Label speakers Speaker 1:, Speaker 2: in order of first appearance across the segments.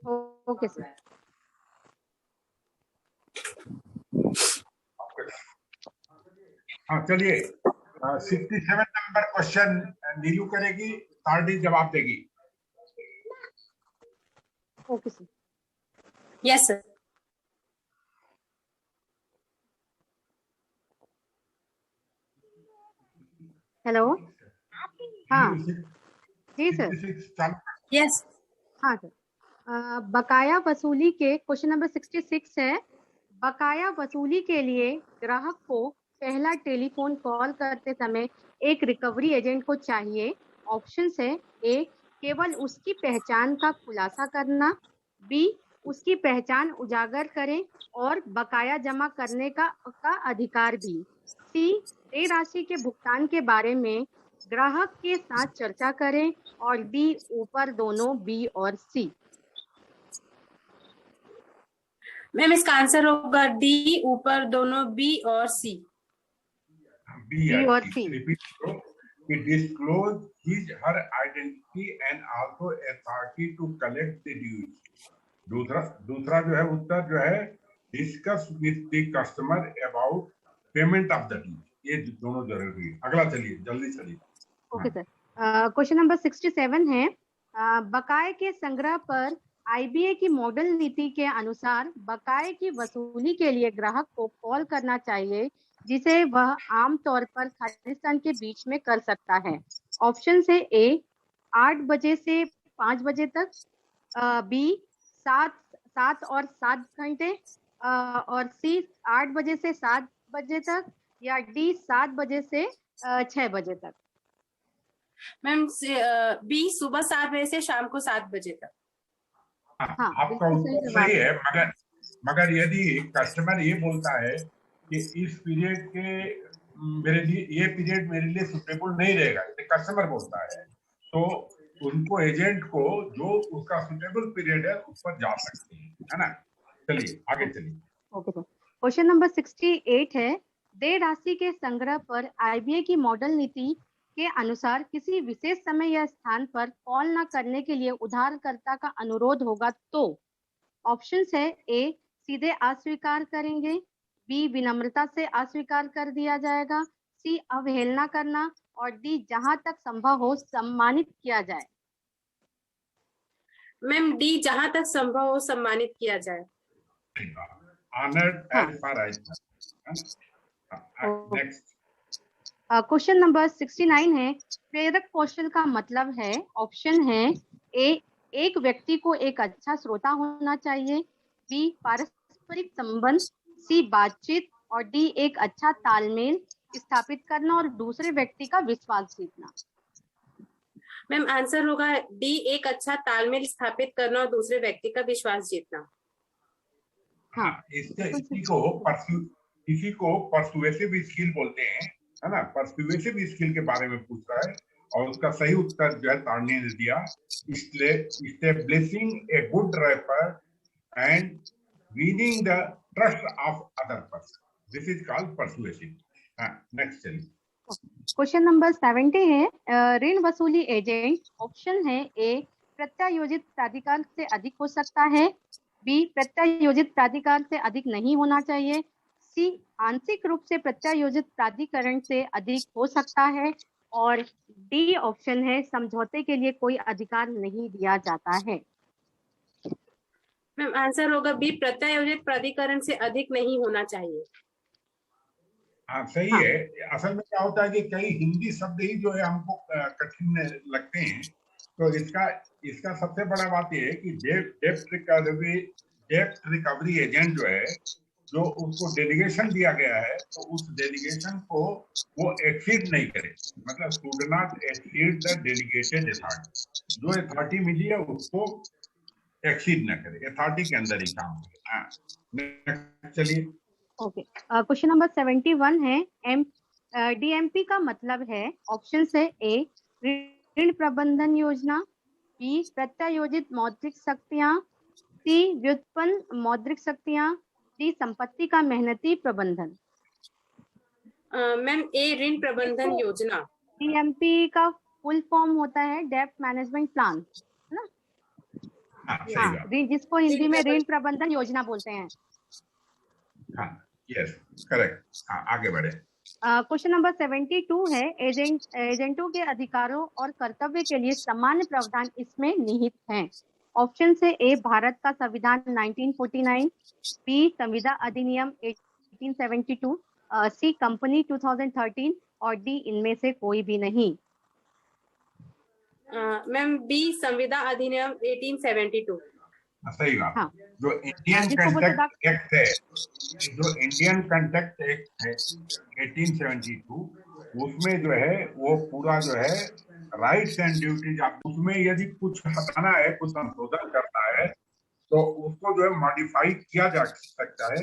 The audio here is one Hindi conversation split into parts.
Speaker 1: Okay sir.
Speaker 2: हाँ चलिए, 67 नंबर क्वेश्चन नीलू करेगी, तारडी जवाब देगी।
Speaker 1: Okay sir.
Speaker 3: Yes sir.
Speaker 1: Hello. हाँ जी सर।
Speaker 2: 66 चालू।
Speaker 3: यस।
Speaker 1: हाँ सर। बकाया वसूली के क्वेश्चन नंबर 66 है। बकाया वसूली के लिए ग्राहक को पहला टेलीफोन कॉल करते समय एक रिकवरी एजेंट को चाहिए। ऑप्शन है ए केवल उसकी पहचान का खुलासा करना, बी उसकी पहचान उजागर करें और बकाया जमा करने का अधिकार भी, सी देय राशि के भुगतान के बारे में ग्राहक के साथ चर्चा करें और डी ऊपर दोनों बी और सी।
Speaker 3: मैम इसका आंसर होगा डी ऊपर दोनों बी और सी।
Speaker 1: बी और सी।
Speaker 2: रिपीट करो कि disclose his her identity and also authority to collect the dues. दूसरा जो है उत्तर जो है discuss with the customer about payment of the dues. ये दोनों जरूरी है। अगला चलिए, जल्दी चलिए।
Speaker 1: Okay sir. क्वेश्चन नंबर 67 है। बकाये के संग्रह पर आईबीए की मॉडल नीति के अनुसार बकाये की वसूली के लिए ग्राहक को कॉल करना चाहिए, जिसे वह आमतौर पर खालिस्तान के बीच में कर सकता है। ऑप्शन है ए 8 बजे से 5 बजे तक, बी 7 और 7 घंटे, और सी 8 बजे से 7 बजे तक, या डी 7 बजे से 6 बजे तक।
Speaker 3: मैम बी सुबह 7 बजे से शाम को 7 बजे तक।
Speaker 1: हाँ,
Speaker 2: आपका उत्तर सही है, मगर यदि कस्टमर ये बोलता है कि इस पीरियड के मेरे लिए ये पीरियड मेरे लिए सुटेबल नहीं रहेगा, कस्टमर बोलता है, तो उनको एजेंट को जो उसका सुटेबल पीरियड है उस पर जा सकते हैं, है ना। चलिए आगे चलिए।
Speaker 1: Okay sir. क्वेश्चन नंबर 68 है। देय राशि के संग्रह पर आईबीए की मॉडल नीति के अनुसार किसी विशेष समय या स्थान पर कॉल न करने के लिए उधारकर्ता का अनुरोध होगा तो ऑप्शन है ए सीधे अस्वीकार करेंगे, बी विनम्रता से अस्वीकार कर दिया जाएगा, सी अवहेलना करना और डी जहां तक संभव हो सम्मानित किया जाए।
Speaker 3: मैम डी जहां तक संभव हो सम्मानित किया जाए।
Speaker 2: Honored as far as next.
Speaker 1: Question number 69 है। प्रेरक कौशल का मतलब है। ऑप्शन है ए एक व्यक्ति को एक अच्छा श्रोता होना चाहिए, बी पारस्परिक संबंध, सी बातचीत और डी एक अच्छा तालमेल स्थापित करना और दूसरे व्यक्ति का विश्वास जीतना।
Speaker 3: मैम आंसर होगा डी एक अच्छा तालमेल स्थापित करना और दूसरे व्यक्ति का विश्वास जीतना।
Speaker 2: हाँ, इसी को परसुएसिव स्किल बोलते हैं, है ना। परसुएसिव स्किल के बारे में पूछ रहा है और उसका सही उत्तर जो है तारणी ने दिया, establishing a good wrapper and winning the trust of other person, this is called persuasive. Next चलिए।
Speaker 1: क्वेश्चन नंबर 70 है। ऋण वसूली एजेंट। ऑप्शन है ए प्रत्यायोजित प्राधिकार से अधिक हो सकता है, बी प्रत्यायोजित प्राधिकार से अधिक नहीं होना चाहिए, सी आंशिक रूप से प्रत्यायोजित प्राधिकरण से अधिक हो सकता है और डी ऑप्शन है समझौते के लिए कोई अधिकार नहीं दिया जाता है।
Speaker 3: मैम आंसर होगा बी प्रत्यायोजित प्राधिकरण से अधिक नहीं होना चाहिए।
Speaker 2: हाँ सही है। असल में क्या होता है कि कई हिंदी शब्द ही जो है हमको कठिन लगते हैं, तो इसका सबसे बड़ा बात यह है कि डेप्ट रिकवरी एजेंट जो है, जो उसको डेलीगेशन दिया गया है, तो उस डेलीगेशन को वो एक्सीड नहीं करे, मतलब should not exceed the delegated authority. जो अथॉरिटी मिली है उसको एक्सीड न करे, अथॉरिटी के अंदर ही काम करे। चलिए।
Speaker 1: ओके। क्वेश्चन नंबर 71 है। डीएमपी का मतलब है। ऑप्शन है ए ऋण प्रबंधन योजना, बी प्रत्यायोजित मौद्रिक शक्तियां, सी व्युत्पन्न मौद्रिक शक्तियां, डी संपत्ति का मेहनती प्रबंधन।
Speaker 3: मैम ए ऋण प्रबंधन योजना।
Speaker 1: डीएमपी का फुल फॉर्म होता है डेब्ट मैनेजमेंट प्लान, है ना।
Speaker 2: हाँ सही बात।
Speaker 1: जिसको हिंदी में ऋण प्रबंधन योजना बोलते हैं।
Speaker 2: हाँ यस करेक्ट। हाँ आगे बढ़े।
Speaker 1: क्वेश्चन नंबर 72 है, एजेंटों के अधिकारों और कर्तव्य के लिए सामान्य प्रावधान इसमें निहित हैं। ऑप्शन से ए भारत का संविधान 1949, बी संविदा अधिनियम 1872, सी कंपनी 2013 और डी इनमें से कोई भी नहीं।
Speaker 3: मैम बी संविदा अधिनियम 1872।
Speaker 2: सही बात।
Speaker 1: हाँ।
Speaker 2: जो इंडियन कंडक्ट एक्ट है, जो इंडियन कंडक्ट एक्ट है 1872, उसमें जो है वो पूरा जो है राइट्स एंड ड्यूटीज, उसमें यदि कुछ हटाना है, कुछ संशोधन करना है तो उसको जो है मॉडिफाई किया जा सकता है,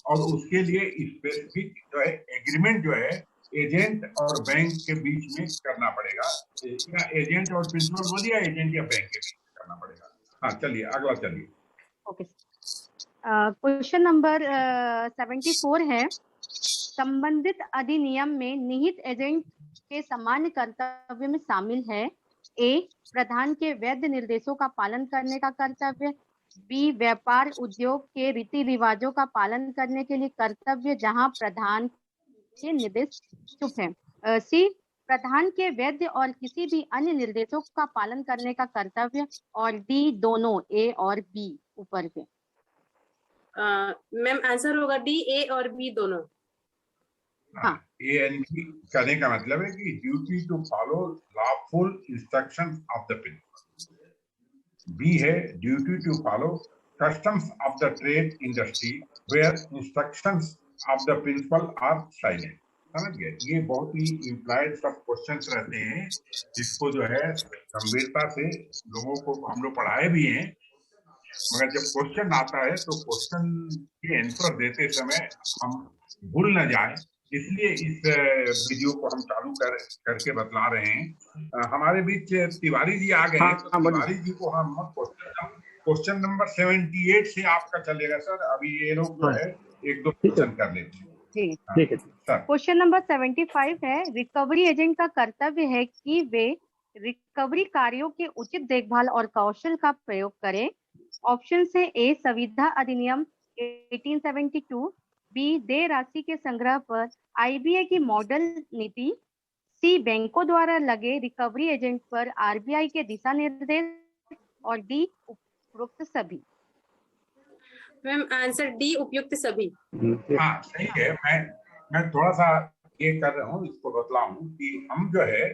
Speaker 2: और उसके लिए स्पेसिफिक जो है एग्रीमेंट जो है एजेंट और बैंक के बीच में करना पड़ेगा, या एजेंट और प्रिंसिपल बोलिए, या एजेंट या बैंक के बीच में करना पड़ेगा। हाँ चलिए अगला चलिए।
Speaker 1: ओके, क्वेश्चन नंबर 74 है, संबंधित अधिनियम में निहित एजेंट के सामान्य कर्तव्य में शामिल है। ए प्रधान के वैध निर्देशों का पालन करने का कर्तव्य, बी व्यापार उद्योग के रीति रिवाजों का पालन करने के लिए कर्तव्य जहां प्रधान के निर्देश चुप है, सी प्रधान के वैध और किसी भी अन्य निर्देशों का पालन करने का कर्तव्य, और डी दोनों ए और बी ऊपर के।
Speaker 3: मैम आंसर होगा डी, ए और बी दोनों।
Speaker 2: हाँ ए एंड बी करने का मतलब है कि duty to follow lawful instructions of the principal. B है duty to follow customs of the trade industry where instructions of the principal are silent. समझ गए? ये बहुत ही इम्प्लाइड सब क्वेश्चंस रहते हैं, जिसको जो है गंभीरता से लोगों को हम लोग पढ़ाए भी हैं, मगर जब क्वेश्चन आता है तो क्वेश्चन के आंसर देते समय हम भूल न जाए, इसलिए इस वीडियो को हम चालू करके बतला रहे हैं। हमारे बीच तिवारी जी आ गए हैं, तो तिवारी जी को हम क्वेश्चन नंबर 78 से आपका चलेगा सर। अभी ये लोग जो है एक दो क्वेश्चन कर लेते हैं।
Speaker 1: ठीक है सर। क्वेश्चन नंबर 75 है, रिकवरी एजेंट का कर्तव्य है कि वे रिकवरी कार्यों के उचित देखभाल और कौशल का प्रयोग करें। ऑप्शन से ए संविदा अधिनियम 1872, बी देय राशि के संग्रह पर आईबीए की मॉडल नीति, सी बैंकों द्वारा लगे रिकवरी एजेंट पर आरबीआई के दिशा निर्देश, और डी उपरोक्त सभी।
Speaker 3: मैम आंसर डी उपयुक्त सभी।
Speaker 2: हाँ सही है। मैं थोड़ा सा ये कर रहा हूँ, इसको बतलाऊं कि हम जो है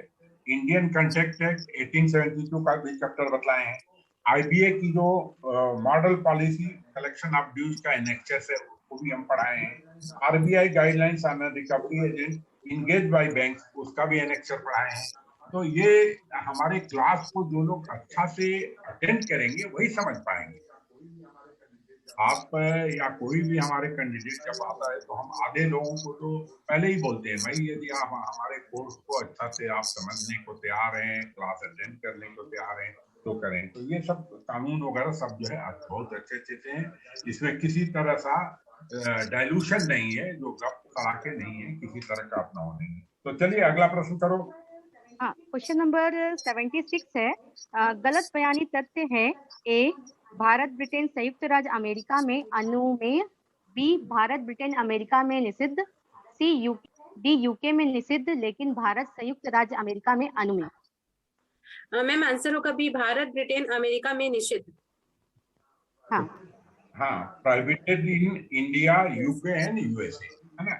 Speaker 2: इंडियन कंट्रैक्ट एक्ट 1872 का भी चैप्टर बतलाए हैं, आईबीए की जो model policy collection of dues का एनेक्सेस है उसको भी हम पढ़ाए हैं, RBI guidelines on recovery agent engage by banks उसका भी एनेक्सर पढ़ाए हैं। तो ये हमारे क्लास को जो लोग अच्छा से अटेंड करेंगे वही समझ पाएंगे। आप या कोई भी हमारे कैंडिडेट जब आता है तो हम आधे लोगों को तो पहले ही बोलते हैं, भाई यदि आप हमारे कोर्स को अच्छा से आप समझने को तैयार हैं, क्लास अटेंड करने को तैयार हैं तो करें। तो ये सब कानून वगैरह सब जो है बहुत अच्छे से हैं, इसमें किसी तरह सा डाइल्यूशन नहीं है, जो गप सड़ाके नहीं है, किसी तरह का अपना नहीं है। तो चलिए अगला प्रश्न करो।
Speaker 1: हाँ, क्वेश्चन नंबर 76 है, गलत बयानी तथ्य है। ए भारत ब्रिटेन संयुक्त राज्य अमेरिका में अनुमेय, बी भारत ब्रिटेन अमेरिका में निषिद्ध, सी डी यूके में निषिद्ध लेकिन भारत संयुक्त राज्य अमेरिका में अनुमेय।
Speaker 3: मैम आंसर होगा बी भारत ब्रिटेन अमेरिका में निषिद्ध।
Speaker 1: हाँ
Speaker 2: हाँ, prohibited in India, UK and USA, है ना?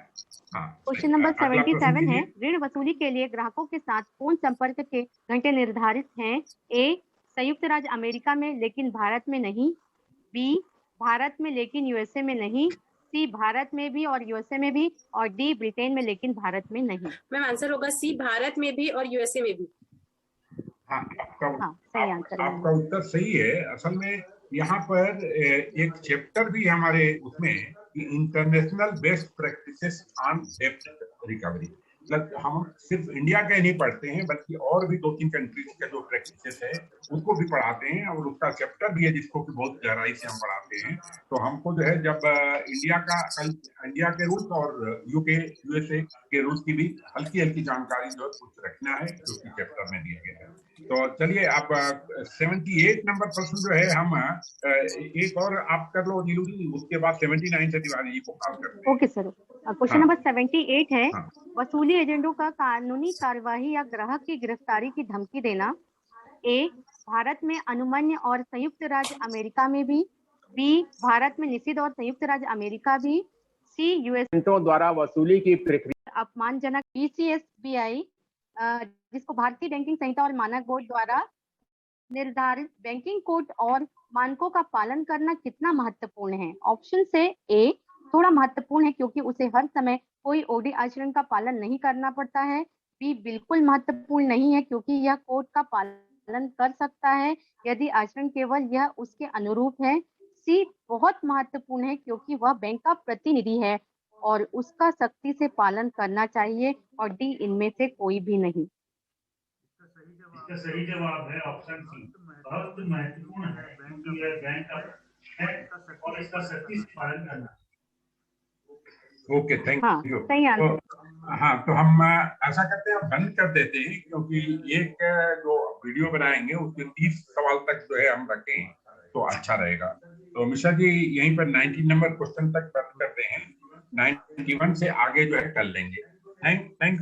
Speaker 2: हाँ।
Speaker 1: क्वेश्चन नंबर 77 है, ऋण वसूली के लिए ग्राहकों के साथ फोन संपर्क के घंटे निर्धारित हैं। ए संयुक्त राज्य अमेरिका में लेकिन भारत में नहीं, बी भारत में लेकिन यूएसए में नहीं, सी भारत में भी और यूएसए में भी, और डी ब्रिटेन में लेकिन भारत में नहीं।
Speaker 3: मैम आंसर होगा सी भारत में भी और यूएसए में भी।
Speaker 2: हाँ,
Speaker 1: सही आंसर है।
Speaker 2: आपका उत्तर सही है। असल में यहाँ पर एक चैप्टर भी हमारे उसमें इंटरनेशनल बेस्ट प्रैक्टिसेस ऑन डेब्ट रिकवरी, मतलब हम सिर्फ इंडिया के नहीं पढ़ते हैं बल्कि और भी 2-3 कंट्रीज के जो प्रैक्टिसेस है उसको भी पढ़ाते हैं और उसका चैप्टर भी है जिसको कि बहुत गहराई से हम पढ़ाते हैं। तो हमको जो है जब इंडिया के रूल्स और यूके यूएसए के रूल्स की भी हल्की हल्की जानकारी जो है कुछ रखना है जो कि चैप्टर में दिया गया है। तो चलिए आप 78 नंबर प्रश्न जो है हम एक और आप कर लो नीलू जी, उसके बाद 79 से तिवारी जी को कॉल करते हैं।
Speaker 1: ओके सर, क्वेश्चन
Speaker 2: हाँ।
Speaker 1: नंबर 78 है।
Speaker 2: हाँ।
Speaker 1: वसूली एजेंटों का कानूनी कार्यवाही या ग्राहक की गिरफ्तारी की धमकी देना। ए, भारत में अनुमन्य और संयुक्त राज्य अमेरिका में भी। बी, भारत में निषिद्ध और संयुक्त राज्य अमेरिका भी। सी, यूएस
Speaker 4: द्वारा वसूली की प्रक्रिया
Speaker 1: अपमानजनक। बीसीएसबीआई, जिसको भारतीय बैंकिंग संहिता और मानक बोर्ड द्वारा निर्धारित बैंकिंग कोड और मानकों का पालन करना कितना महत्वपूर्ण है? ऑप्शन से ए, थोड़ा महत्वपूर्ण है क्योंकि उसे हर समय कोई ओडी आचरण का पालन नहीं करना पड़ता है। बी, बिल्कुल महत्वपूर्ण नहीं है क्योंकि यह कोड का पालन कर सकता है यदि आचरण केवल यह उसके अनुरूप है। सी, बहुत महत्वपूर्ण है क्योंकि वह बैंक का प्रतिनिधि है और उसका सख्ती से पालन करना चाहिए। और डी, इनमें से कोई भी नहीं।
Speaker 5: इसका सही जवाब है ऑप्शन सी, बहुत महत्वपूर्ण है क्योंकि यह बैंक का है और इसका सख्ती से पालन करना।
Speaker 2: Okay, thank you.
Speaker 1: सही आंसर।
Speaker 2: हाँ, तो हम ऐसा करते हैं बंद कर देते हैं क्योंकि एक जो वीडियो बनाएंगे उसके 30 सवाल तक जो है हम रखें तो अच्छा रहेगा। तो मिश्रा जी यहीं पर 19 नंबर क्वेश्चन तक बंद करते हैं, 91 से आगे जो है कर लेंगे। थैंक